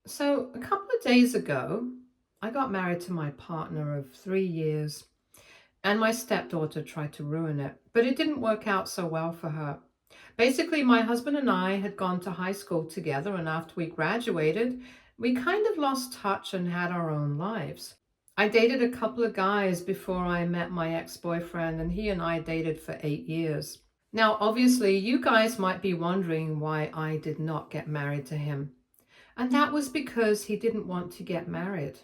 So, a couple of days ago, I got married to my partner of 3 years, and my stepdaughter tried to ruin it, but it didn't work out so well for her. Basically, my husband and I had gone to high school together, and after we graduated, we kind of lost touch and had our own lives. I dated a couple of guys before I met my ex boyfriend, and he and I dated for 8 years. Now, obviously, you guys might be wondering why I did not get married to him. And that was because he didn't want to get married.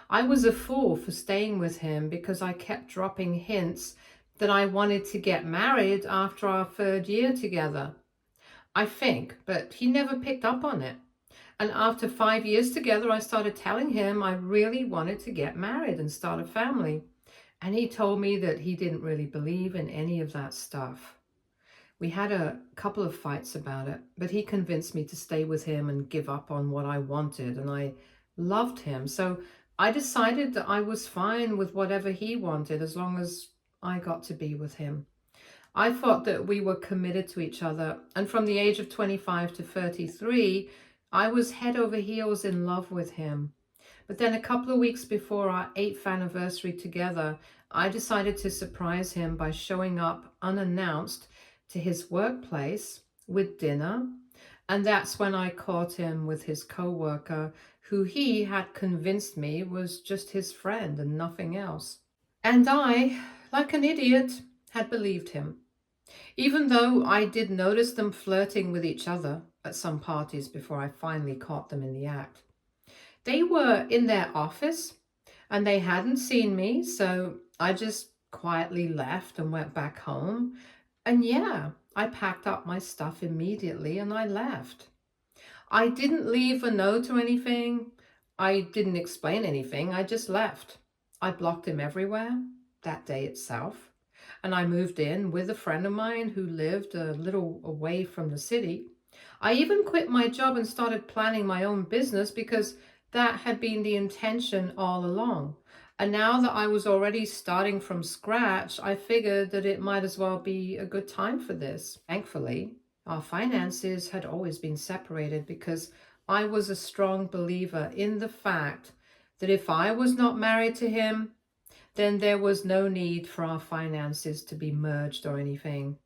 I was a fool for staying with him because I kept dropping hints that I wanted to get married after our third year together. I think, but he never picked up on it. And after 5 years together, I started telling him I really wanted to get married and start a family. And he told me that he didn't really believe in any of that stuff. We had a couple of fights about it, but he convinced me to stay with him and give up on what I wanted, and I loved him. So I decided that I was fine with whatever he wanted as long as I got to be with him. I thought that we were committed to each other, and from the age of 25 to 33, I was head over heels in love with him. But then a couple of weeks before our 8th anniversary together, I decided to surprise him by showing up unannounced to his workplace with dinner. And that's when I caught him with his coworker, who he had convinced me was just his friend and nothing else. And I, like an idiot, had believed him. Even though I did notice them flirting with each other at some parties before I finally caught them in the act. They were in their office and they hadn't seen me, so I just quietly left and went back home. And yeah, I packed up my stuff immediately and I left. I didn't leave a note or anything. I didn't explain anything. I just left. I blocked him everywhere that day itself. And I moved in with a friend of mine who lived a little away from the city. I even quit my job and started planning my own business because that had been the intention all along. And now that I was already starting from scratch, I figured that it might as well be a good time for this. Thankfully, our finances had always been separated because I was a strong believer in the fact that if I was not married to him, then there was no need for our finances to be merged or anything.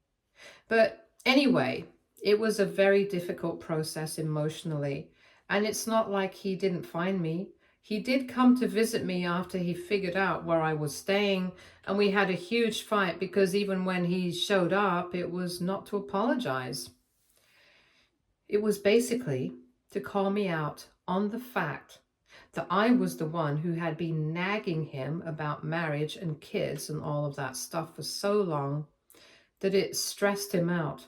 But anyway, it was a very difficult process emotionally. And it's not like he didn't find me. He did come to visit me after he figured out where I was staying. And we had a huge fight because even when he showed up, it was not to apologize. It was basically to call me out on the fact that I was the one who had been nagging him about marriage and kids and all of that stuff for so long that it stressed him out.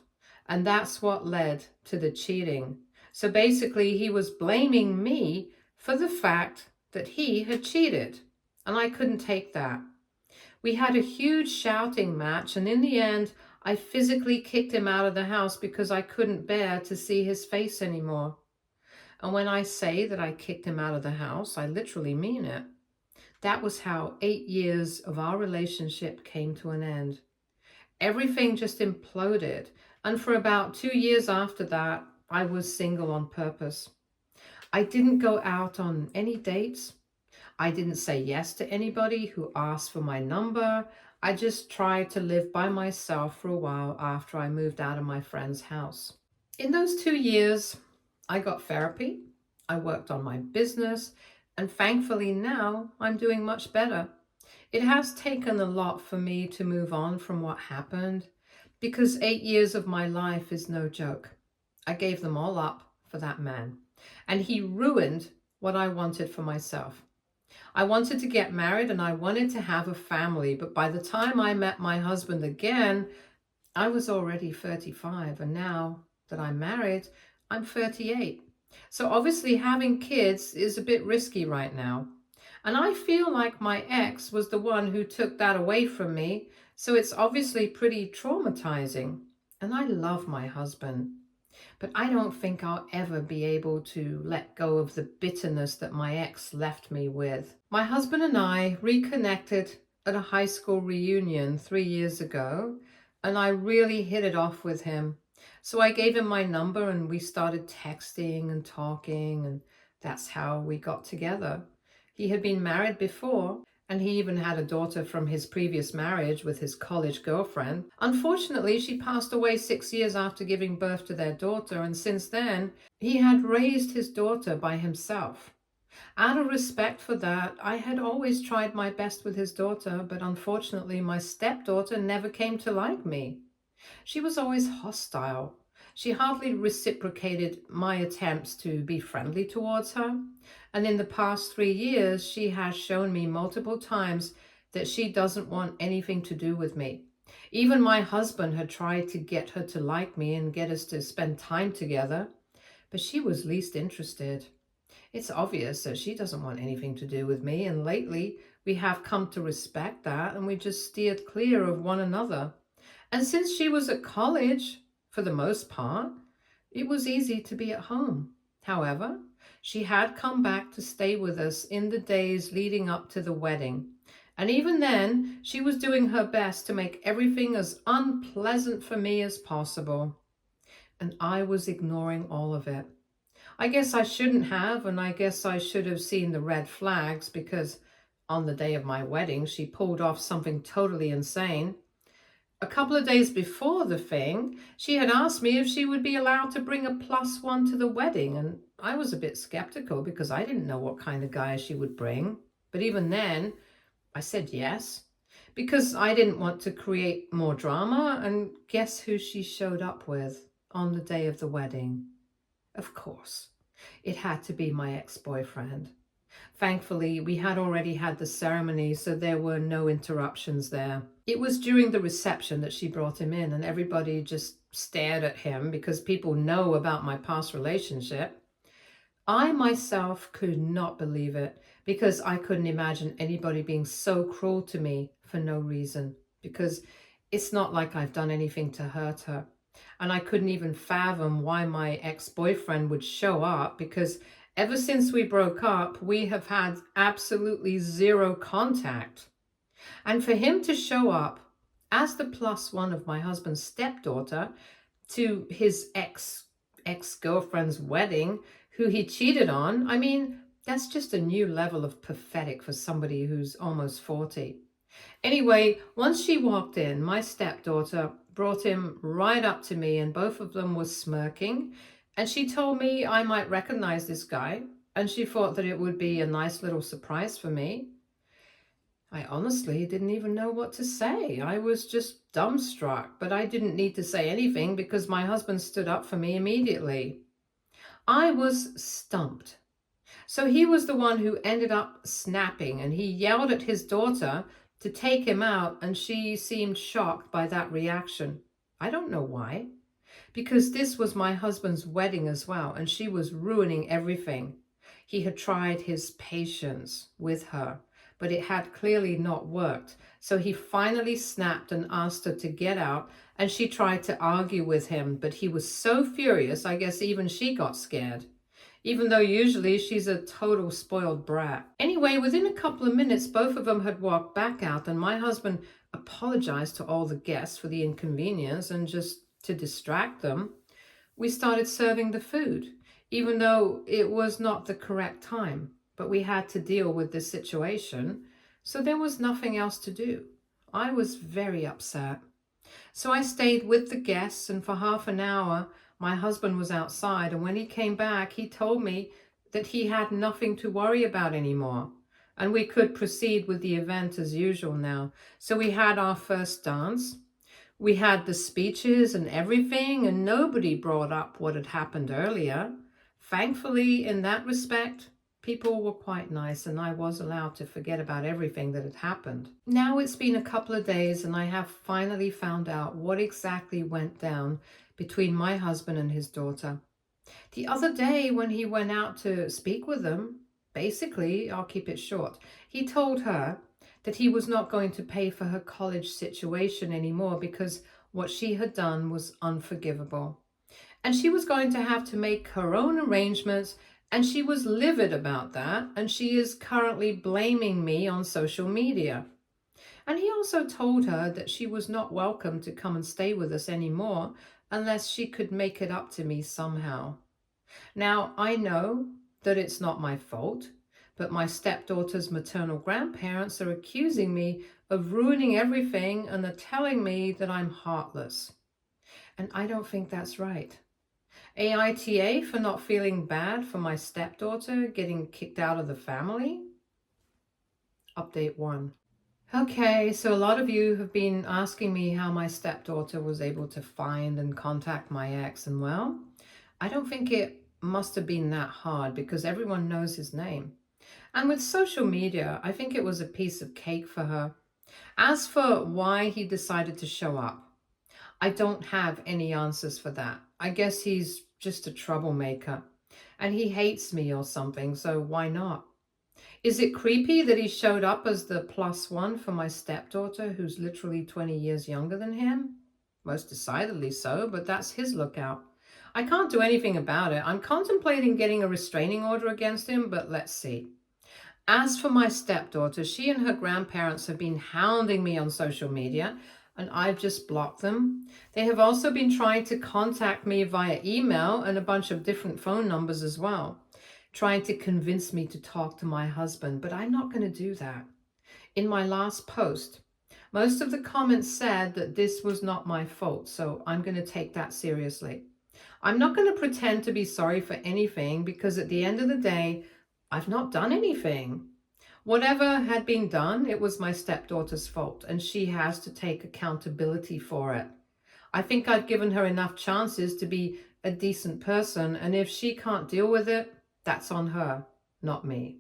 And that's what led to the cheating. So basically, he was blaming me for the fact that he had cheated. And I couldn't take that. We had a huge shouting match, and in the end, I physically kicked him out of the house because I couldn't bear to see his face anymore. And when I say that I kicked him out of the house, I literally mean it. That was how 8 years of our relationship came to an end. Everything just imploded. And for about 2 years after that, I was single on purpose. I didn't go out on any dates. I didn't say yes to anybody who asked for my number. I just tried to live by myself for a while after I moved out of my friend's house. In those 2 years, I got therapy. I worked on my business. And thankfully now I'm doing much better. It has taken a lot for me to move on from what happened because 8 years of my life is no joke. I gave them all up for that man, and he ruined what I wanted for myself. I wanted to get married and I wanted to have a family, but by the time I met my husband again, I was already 35, and now that I'm married, I'm 38. So obviously having kids is a bit risky right now. And I feel like my ex was the one who took that away from me, so it's obviously pretty traumatizing. And I love my husband, but I don't think I'll ever be able to let go of the bitterness that my ex left me with. My husband and I reconnected at a high school reunion 3 years ago, and I really hit it off with him. So I gave him my number and we started texting and talking, and That's how we got together. He had been married before, and he even had a daughter from his previous marriage with his college girlfriend. Unfortunately, she passed away 6 years after giving birth to their daughter, and since then, he had raised his daughter by himself. Out of respect for that, I had always tried my best with his daughter, but unfortunately, my stepdaughter never came to like me. She was always hostile. She hardly reciprocated my attempts to be friendly towards her. And in the past 3 years, she has shown me multiple times that she doesn't want anything to do with me. Even my husband had tried to get her to like me and get us to spend time together, but she was least interested. It's obvious that she doesn't want anything to do with me, and lately we have come to respect that and we just steered clear of one another. And since she was at college, for the most part, it was easy to be at home. However, she had come back to stay with us in the days leading up to the wedding. And even then, she was doing her best to make everything as unpleasant for me as possible. And I was ignoring all of it. I guess I shouldn't have, and I guess I should have seen the red flags because on the day of my wedding, she pulled off something totally insane. A couple of days before the thing, she had asked me if she would be allowed to bring a plus one to the wedding, and I was a bit skeptical because I didn't know what kind of guy she would bring. But even then, I said yes, because I didn't want to create more drama, and guess who she showed up with on the day of the wedding? Of course, it had to be my ex-boyfriend. Thankfully, we had already had the ceremony, so there were no interruptions there. It was during the reception that she brought him in, and everybody just stared at him because people know about my past relationship. I myself could not believe it because I couldn't imagine anybody being so cruel to me for no reason, because it's not like I've done anything to hurt her. And I couldn't even fathom why my ex-boyfriend would show up because ever since we broke up, we have had absolutely zero contact. And for him to show up as the plus one of my husband's stepdaughter to his ex-girlfriend's wedding, who he cheated on, I mean, that's just a new level of pathetic for somebody who's almost 40. Anyway, once she walked in, my stepdaughter brought him right up to me and both of them were smirking. And she told me I might recognize this guy and she thought that it would be a nice little surprise for me. I honestly didn't even know what to say. I was just dumbstruck, but I didn't need to say anything because my husband stood up for me immediately. I was stumped. So he was the one who ended up snapping and he yelled at his daughter to take him out, and she seemed shocked by that reaction. I don't know why, because this was my husband's wedding as well, and she was ruining everything. He had tried his patience with her, but it had clearly not worked. So he finally snapped and asked her to get out, and she tried to argue with him, but he was so furious, I guess even she got scared, even though usually she's a total spoiled brat. Anyway, within a couple of minutes, both of them had walked back out, and my husband apologized to all the guests for the inconvenience, and just to distract them, we started serving the food, even though it was not the correct time. But we had to deal with this situation, so there was nothing else to do. I was very upset. So I stayed with the guests, and for half an hour, my husband was outside, and when he came back, he told me that he had nothing to worry about anymore, and we could proceed with the event as usual now. So we had our first dance. We had the speeches and everything, and nobody brought up what had happened earlier. Thankfully, in that respect, people were quite nice, and I was allowed to forget about everything that had happened. Now it's been a couple of days, and I have finally found out what exactly went down between my husband and his daughter. The other day when he went out to speak with them, basically, I'll keep it short, he told her that he was not going to pay for her college situation anymore because what she had done was unforgivable. And she was going to have to make her own arrangements, and she was livid about that, and she is currently blaming me on social media. And he also told her that she was not welcome to come and stay with us anymore unless she could make it up to me somehow. Now, I know that it's not my fault, but my stepdaughter's maternal grandparents are accusing me of ruining everything and they're telling me that I'm heartless. And I don't think that's right. AITA for not feeling bad for my stepdaughter getting kicked out of the family? Update 1. Okay, so a lot of you have been asking me how my stepdaughter was able to find and contact my ex, and well, I don't think it must have been that hard because everyone knows his name. And with social media, I think it was a piece of cake for her. As for why he decided to show up, I don't have any answers for that. I guess he's just a troublemaker and he hates me or something, so why not? Is it creepy that he showed up as the plus one for my stepdaughter, who's literally 20 years younger than him? Most decidedly so, but that's his lookout. I can't do anything about it. I'm contemplating getting a restraining order against him, but let's see. As for my stepdaughter, she and her grandparents have been hounding me on social media, and I've just blocked them. They have also been trying to contact me via email and a bunch of different phone numbers as well, trying to convince me to talk to my husband, but I'm not going to do that. In my last post, most of the comments said that this was not my fault, so I'm going to take that seriously. I'm not going to pretend to be sorry for anything because at the end of the day, I've not done anything. Whatever had been done, it was my stepdaughter's fault, and she has to take accountability for it. I think I've given her enough chances to be a decent person, and if she can't deal with it, that's on her, not me.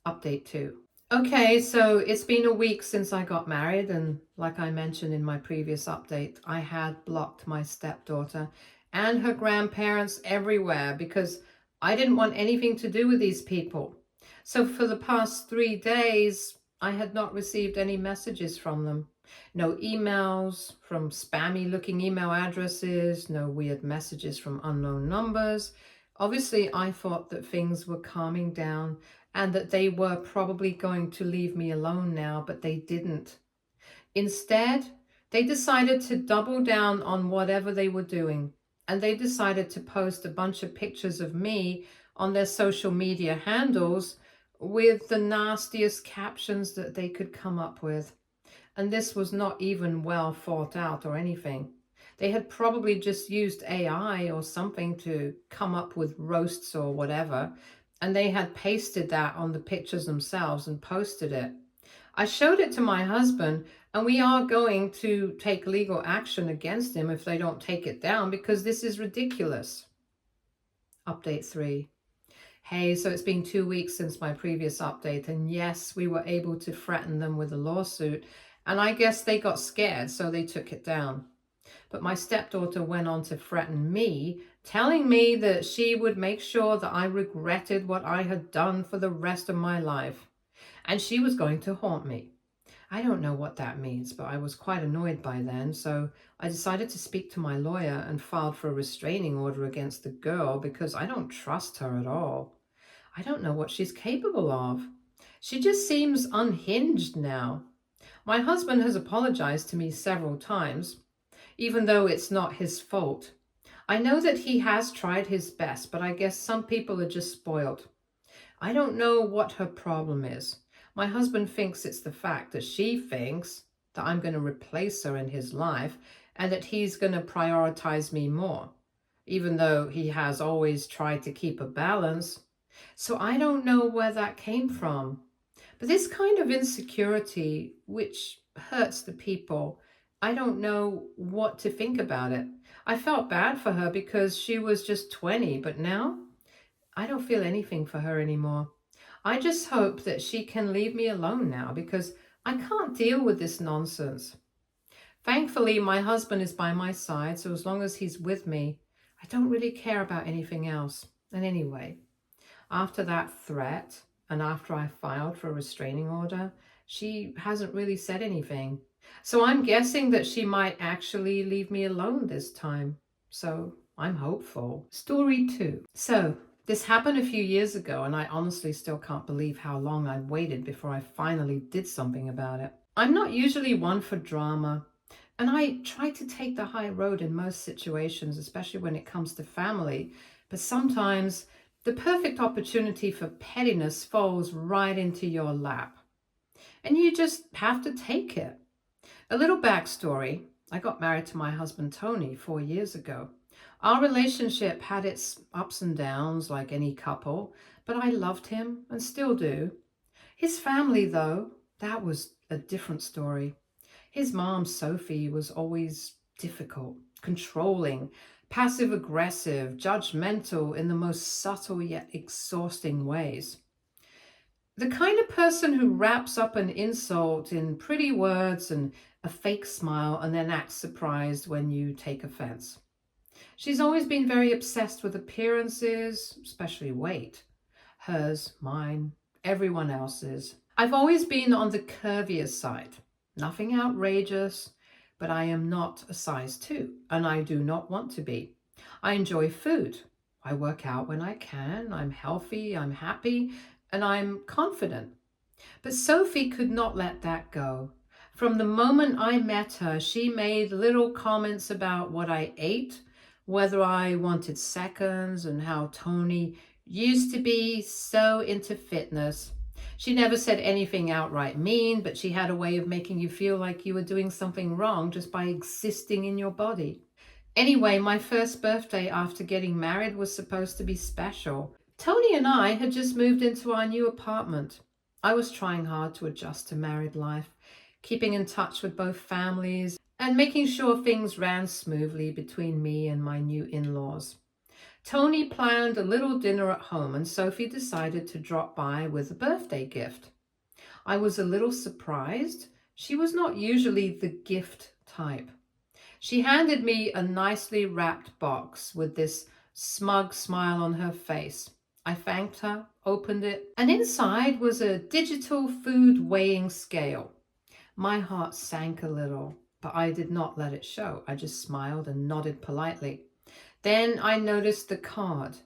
Update 2. Okay, so it's been a week since I got married, and like I mentioned in my previous update, I had blocked my stepdaughter and her grandparents everywhere because I didn't want anything to do with these people. So for the past 3 days, I had not received any messages from them. No emails from spammy looking email addresses, no weird messages from unknown numbers. Obviously, I thought that things were calming down and that they were probably going to leave me alone now, but they didn't. Instead, they decided to double down on whatever they were doing, and they decided to post a bunch of pictures of me on their social media handles with the nastiest captions that they could come up with. And this was not even well thought out or anything. They had probably just used AI or something to come up with roasts or whatever, and they had pasted that on the pictures themselves and posted it. I showed it to my husband, and we are going to take legal action against him if they don't take it down because this is ridiculous. Update 3. Hey, so it's been 2 weeks since my previous update, and yes, we were able to threaten them with a lawsuit, and I guess they got scared, so they took it down. But my stepdaughter went on to threaten me, telling me that she would make sure that I regretted what I had done for the rest of my life. And she was going to haunt me. I don't know what that means, but I was quite annoyed by then, so I decided to speak to my lawyer and filed for a restraining order against the girl because I don't trust her at all. I don't know what she's capable of. She just seems unhinged now. My husband has apologized to me several times, even though it's not his fault. I know that he has tried his best, but I guess some people are just spoiled. I don't know what her problem is. My husband thinks it's the fact that she thinks that I'm going to replace her in his life and that he's going to prioritize me more, even though he has always tried to keep a balance. So I don't know where that came from. But this kind of insecurity, which hurts the people, I don't know what to think about it. I felt bad for her because she was just 20, but now I don't feel anything for her anymore. I just hope that she can leave me alone now because I can't deal with this nonsense. Thankfully, my husband is by my side, so as long as he's with me, I don't really care about anything else. And anyway, after that threat and after I filed for a restraining order, she hasn't really said anything. So I'm guessing that she might actually leave me alone this time. So I'm hopeful. Story 2. So this happened a few years ago, and I honestly still can't believe how long I waited before I finally did something about it. I'm not usually one for drama, and I try to take the high road in most situations, especially when it comes to family. But sometimes The perfect opportunity for pettiness falls right into your lap, and you just have to take it. A little backstory. I got married to my husband Tony 4 years ago. Our relationship had its ups and downs like any couple, but I loved him and still do. His family, though, that was a different story. His mom, Sophie, was always difficult, controlling, passive aggressive, judgmental in the most subtle yet exhausting ways. The kind of person who wraps up an insult in pretty words and a fake smile and then acts surprised when you take offense. She's always been very obsessed with appearances, especially weight. Hers, mine, everyone else's. I've always been on the curvier side. Nothing outrageous, but I am not a size 2, and I do not want to be. I enjoy food. I work out when I can. I'm healthy, I'm happy, and I'm confident. But Sophie could not let that go. From the moment I met her, she made little comments about what I ate, whether I wanted seconds, and how Tony used to be so into fitness. She never said anything outright mean, but she had a way of making you feel like you were doing something wrong just by existing in your body. Anyway, my first birthday after getting married was supposed to be special. Tony and I had just moved into our new apartment. I was trying hard to adjust to married life, keeping in touch with both families and making sure things ran smoothly between me and my new in-laws. Tony planned a little dinner at home, and Sophie decided to drop by with a birthday gift. I was a little surprised. She was not usually the gift type. She handed me a nicely wrapped box with this smug smile on her face. I thanked her, opened it, and inside was a digital food weighing scale. My heart sank a little, but I did not let it show. I just smiled and nodded politely. Then I noticed the card.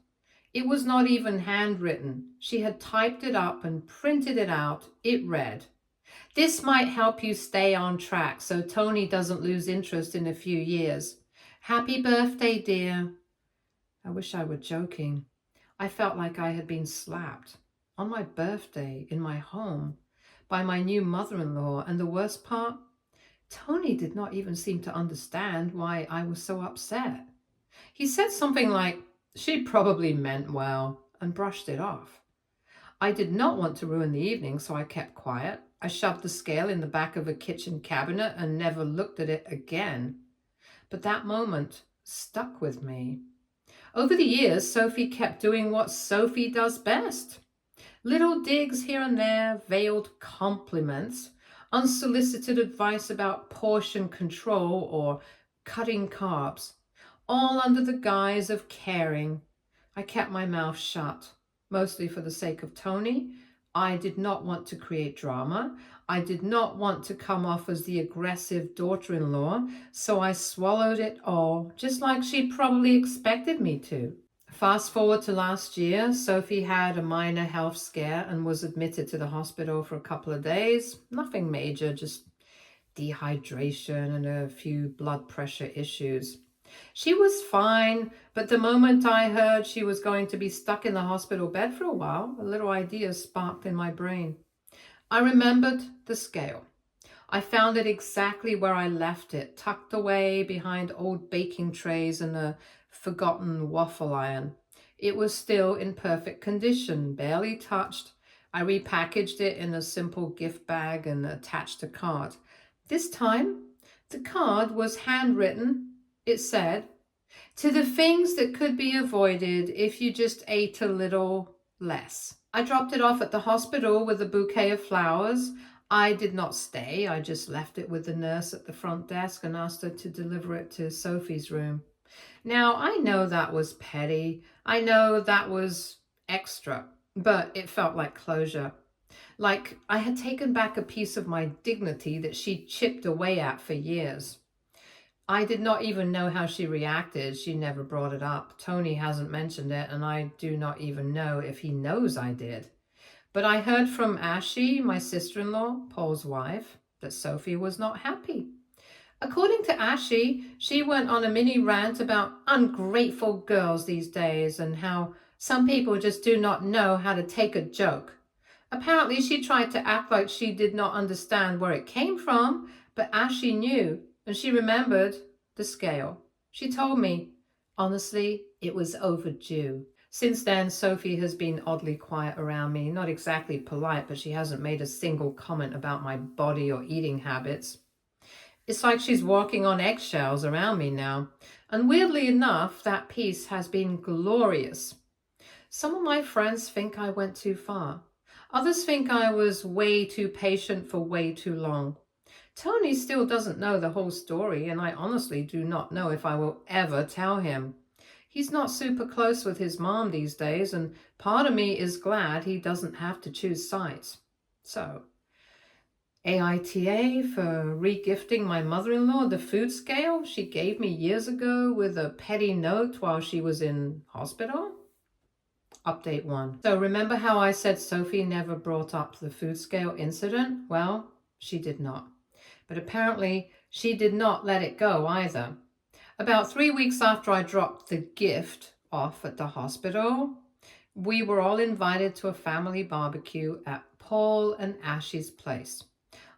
It was not even handwritten. She had typed it up and printed it out. It read, "This might help you stay on track so Tony doesn't lose interest in a few years. Happy birthday, dear." I wish I were joking. I felt like I had been slapped on my birthday in my home by my new mother-in-law, and the worst part, Tony did not even seem to understand why I was so upset. He said something like, "She probably meant well," and brushed it off. I did not want to ruin the evening, so I kept quiet. I shoved the scale in the back of a kitchen cabinet and never looked at it again. But that moment stuck with me. Over the years, Sophie kept doing what Sophie does best. Little digs here and there, veiled compliments, unsolicited advice about portion control or cutting carbs, all under the guise of caring. I kept my mouth shut, mostly for the sake of Tony. I did not want to create drama. I did not want to come off as the aggressive daughter-in-law, so I swallowed it all, just like she probably expected me to. Fast forward to last year, Sophie had a minor health scare and was admitted to the hospital for a couple of days. Nothing major, just dehydration and a few blood pressure issues. She was fine, but the moment I heard she was going to be stuck in the hospital bed for a while, a little idea sparked in my brain. I remembered the scale. I found it exactly where I left it, tucked away behind old baking trays and a forgotten waffle iron. It was still in perfect condition, barely touched. I repackaged it in a simple gift bag and attached a card. This time, the card was handwritten. It said, "To the things that could be avoided if you just ate a little less." I dropped it off at the hospital with a bouquet of flowers. I did not stay. I just left it with the nurse at the front desk and asked her to deliver it to Sophie's room. Now, I know that was petty. I know that was extra, but it felt like closure. Like I had taken back a piece of my dignity that she'd chipped away at for years. I did not even know how she reacted. She never brought it up. Tony hasn't mentioned it, and I do not even know if he knows I did. But I heard from Ashley, my sister-in-law, Paul's wife, that Sophie was not happy. According to Ashley, she went on a mini rant about ungrateful girls these days and how Some people just do not know how to take a joke. Apparently, she tried to act like she did not understand where it came from, but as she knew, and she remembered the scale. She told me, honestly, it was overdue. Since then, Sophie has been oddly quiet around me. Not exactly polite, but she hasn't made a single comment about my body or eating habits. It's like she's walking on eggshells around me now. And weirdly enough, that peace has been glorious. Some of my friends think I went too far. Others think I was way too patient for way too long. Tony still doesn't know the whole story, and I honestly do not know if I will ever tell him. He's not super close with his mom these days, and part of me is glad he doesn't have to choose sides. So, AITA for regifting my mother-in-law the food scale she gave me years ago with a petty note while she was in hospital? Update 1. So remember how I said Sophie never brought up the food scale incident? Well, she did not. But apparently she did not let it go either. About 3 weeks after I dropped the gift off at the hospital, we were all invited to a family barbecue at Paul and Ash's place.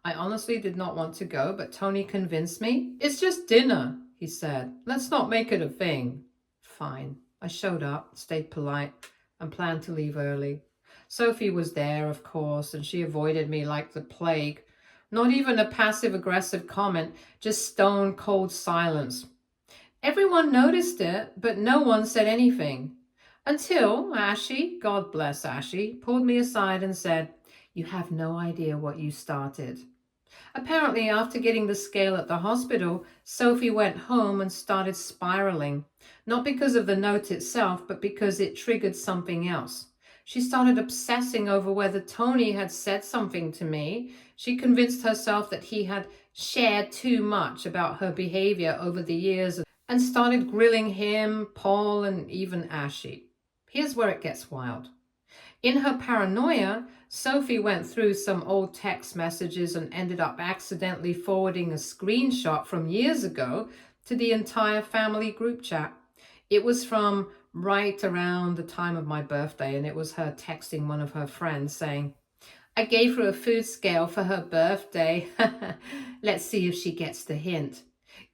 I honestly did not want to go, but Tony convinced me. It's just dinner, he said. Let's not make it a thing. Fine. I showed up, stayed polite, and planned to leave early. Sophie was there, of course, and she avoided me like the plague. Not even a passive-aggressive comment, just stone-cold silence. Everyone noticed it, but no one said anything. Until Ashy, God bless Ashy, pulled me aside and said, "You have no idea what you started." Apparently, after getting the scale at the hospital, Sophie went home and started spiraling. Not because of the note itself, but because it triggered something else. She started obsessing over whether Tony had said something to me. She convinced herself that he had shared too much about her behavior over the years and started grilling him, Paul, and even Ashy. Here's where it gets wild. In her paranoia, Sophie went through some old text messages and ended up accidentally forwarding a screenshot from years ago to the entire family group chat. It was from right around the time of my birthday, and it was her texting one of her friends saying, "I gave her a food scale for her birthday. Let's see if she gets the hint.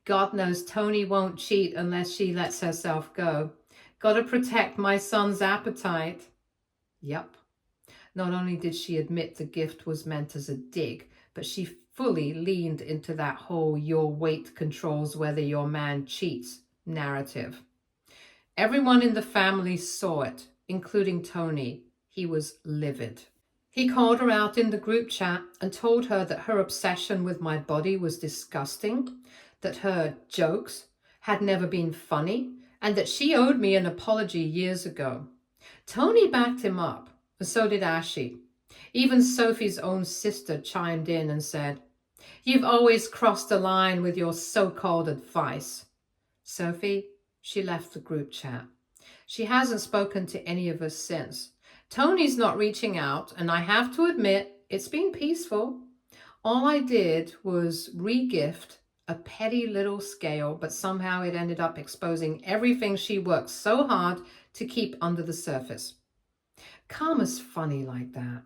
God knows Tony won't cheat unless she lets herself go. Gotta protect my son's appetite." Yep. Not only did she admit the gift was meant as a dig, but she fully leaned into that whole "your weight controls whether your man cheats" narrative. Everyone in the family saw it, including Tony. He was livid. He called her out in the group chat and told her that her obsession with my body was disgusting, that her jokes had never been funny, and that she owed me an apology years ago. Tony backed him up, and so did Ashy. Even Sophie's own sister chimed in and said, "You've always crossed the line with your so-called advice." Sophie, she left the group chat. She hasn't spoken to any of us since. Tony's not reaching out, and I have to admit, it's been peaceful. All I did was regift a petty little scale, but somehow it ended up exposing everything she worked so hard to keep under the surface. Karma's funny like that.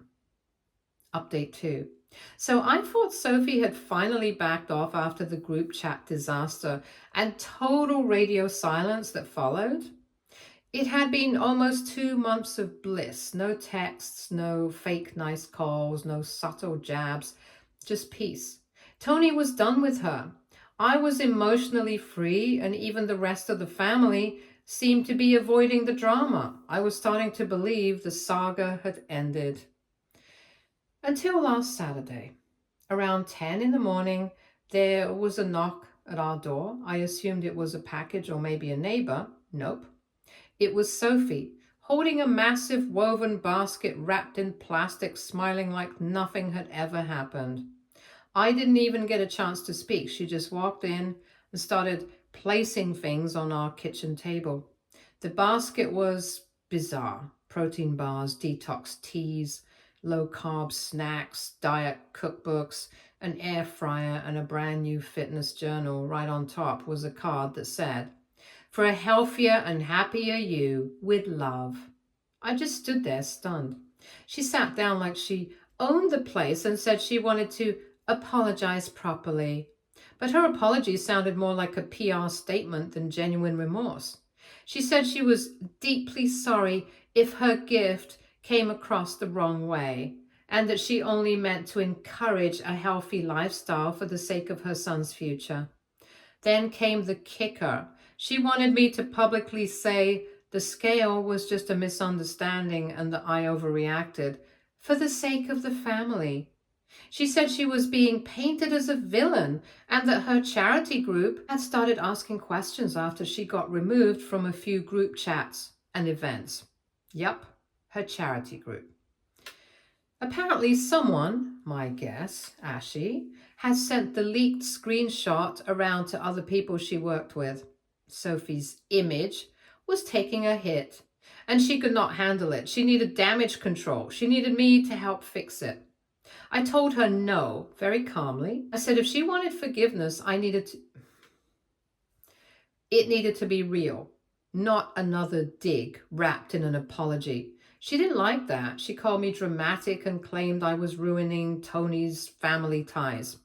Update 2. So I thought Sophie had finally backed off after the group chat disaster and total radio silence that followed. It had been almost 2 months of bliss. No texts, no fake nice calls, no subtle jabs, just peace. Tony was done with her. I was emotionally free, and even the rest of the family seemed to be avoiding the drama. I was starting to believe the saga had ended. Until last Saturday. Around 10 in the morning, there was a knock at our door. I assumed it was a package or maybe a neighbor. Nope. It was Sophie, holding a massive woven basket wrapped in plastic, smiling like nothing had ever happened. I didn't even get a chance to speak. She just walked in and started placing things on our kitchen table. The basket was bizarre. Protein bars, detox teas, low-carb snacks, diet cookbooks, an air fryer, and a brand new fitness journal. Right on top was a card that said, "For a healthier and happier you, with love." I just stood there stunned. She sat down like she owned the place and said she wanted to apologize properly. But her apology sounded more like a PR statement than genuine remorse. She said she was deeply sorry if her gift came across the wrong way, and that she only meant to encourage a healthy lifestyle for the sake of her son's future. Then came the kicker. She wanted me to publicly say the scale was just a misunderstanding and that I overreacted for the sake of the family. She said she was being painted as a villain and that her charity group had started asking questions after she got removed from a few group chats and events. Yup, her charity group. Apparently someone, my guess, Ashy, has sent the leaked screenshot around to other people she worked with. Sophie's image was taking a hit, and she could not handle it. She needed damage control. She needed me to help fix it. I told her no, very calmly. I said if she wanted forgiveness, it needed to be real, not another dig wrapped in an apology. She didn't like that. She called me dramatic and claimed I was ruining Tony's family ties.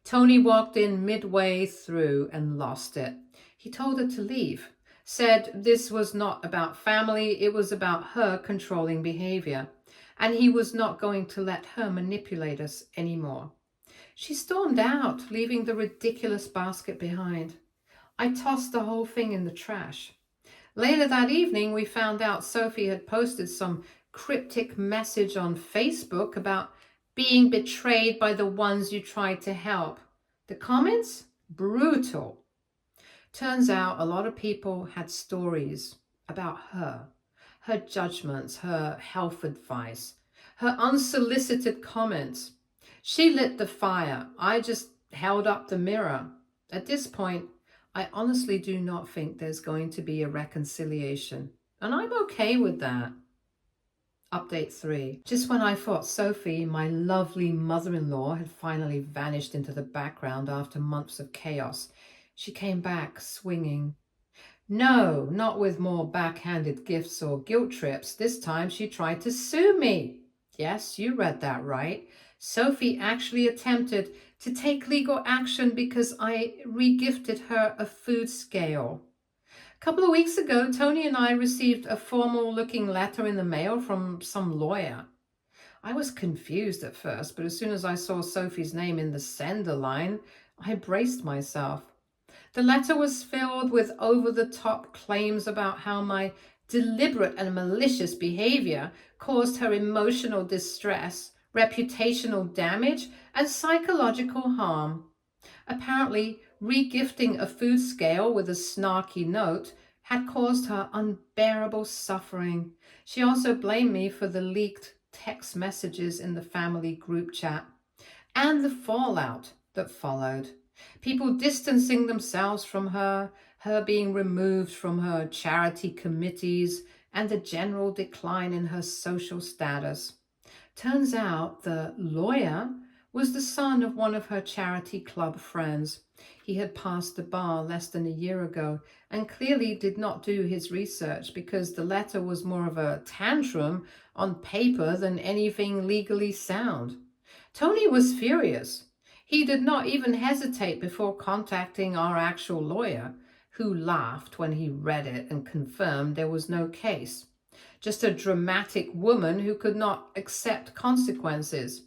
Tony walked in midway through and lost it. He told her to leave, said this was not about family, it was about her controlling behavior, and he was not going to let her manipulate us anymore. She stormed out, leaving the ridiculous basket behind. I tossed the whole thing in the trash. Later that evening, we found out Sophie had posted some cryptic message on Facebook about being betrayed by the ones you tried to help. The comments? Brutal. Turns out a lot of people had stories about her judgments, her health advice, her unsolicited comments. She lit the fire. I just held up the mirror. At this point, I honestly do not think there's going to be a reconciliation, and I'm okay with that. Update 3. Just when I thought Sophie, my lovely mother-in-law, had finally vanished into the background after months of chaos, she came back swinging. No, not with more backhanded gifts or guilt trips. This time she tried to sue me. Yes, you read that right. Sophie actually attempted to take legal action because I regifted her a food scale. A couple of weeks ago, Tony and I received a formal-looking letter in the mail from some lawyer. I was confused at first, but as soon as I saw Sophie's name in the sender line, I braced myself. The letter was filled with over-the-top claims about how my deliberate and malicious behavior caused her emotional distress, reputational damage, and psychological harm. Apparently, regifting a food scale with a snarky note had caused her unbearable suffering. She also blamed me for the leaked text messages in the family group chat and the fallout that followed. People distancing themselves from her, her being removed from her charity committees, and the general decline in her social status. Turns out the lawyer was the son of one of her charity club friends. He had passed the bar less than a year ago and clearly did not do his research because the letter was more of a tantrum on paper than anything legally sound. Tony was furious. He did not even hesitate before contacting our actual lawyer, who laughed when he read it and confirmed there was no case. Just a dramatic woman who could not accept consequences.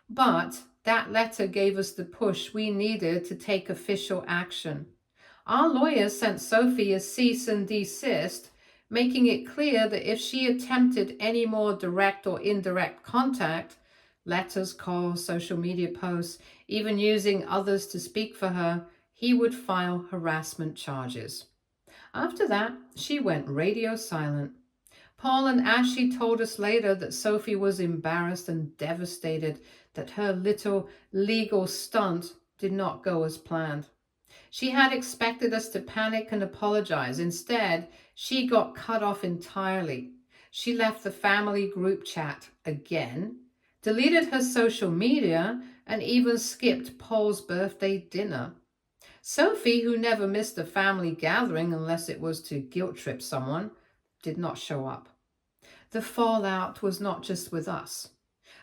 But that letter gave us the push we needed to take official action. Our lawyer sent Sophie a cease and desist, making it clear that if she attempted any more direct or indirect contact, letters, calls, social media posts, even using others to speak for her, he would file harassment charges. After that, she went radio silent. Paul and Ashley told us later that Sophie was embarrassed and devastated that her little legal stunt did not go as planned. She had expected us to panic and apologize. Instead, she got cut off entirely. She left the family group chat again, deleted her social media, and even skipped Paul's birthday dinner. Sophie, who never missed a family gathering unless it was to guilt trip someone, did not show up. The fallout was not just with us.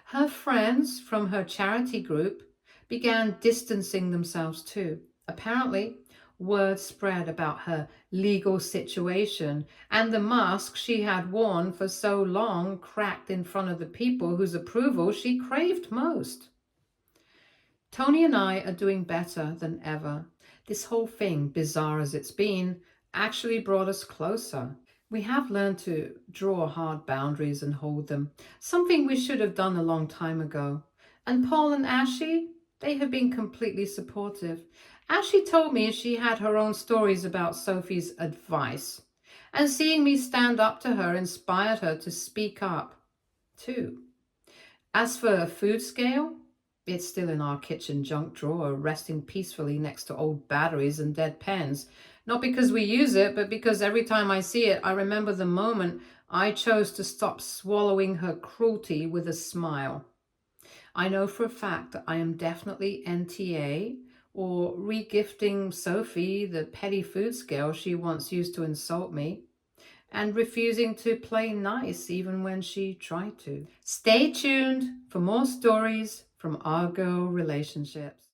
Her friends from her charity group began distancing themselves too. Apparently, word spread about her legal situation and the mask she had worn for so long cracked in front of the people whose approval she craved most. Tony and I are doing better than ever. This whole thing, bizarre as it's been, actually brought us closer. We have learned to draw hard boundaries and hold them, something we should have done a long time ago. And Paul and Ashley, they have been completely supportive. Ashley told me she had her own stories about Sophie's advice, and seeing me stand up to her inspired her to speak up, too. As for a food scale, it's still in our kitchen junk drawer, resting peacefully next to old batteries and dead pens. Not because we use it, but because every time I see it, I remember the moment I chose to stop swallowing her cruelty with a smile. I know for a fact that I am definitely NTA or regifting Sophie the petty food scale she once used to insult me, and refusing to play nice even when she tried to. Stay tuned for more stories from our girl relationships.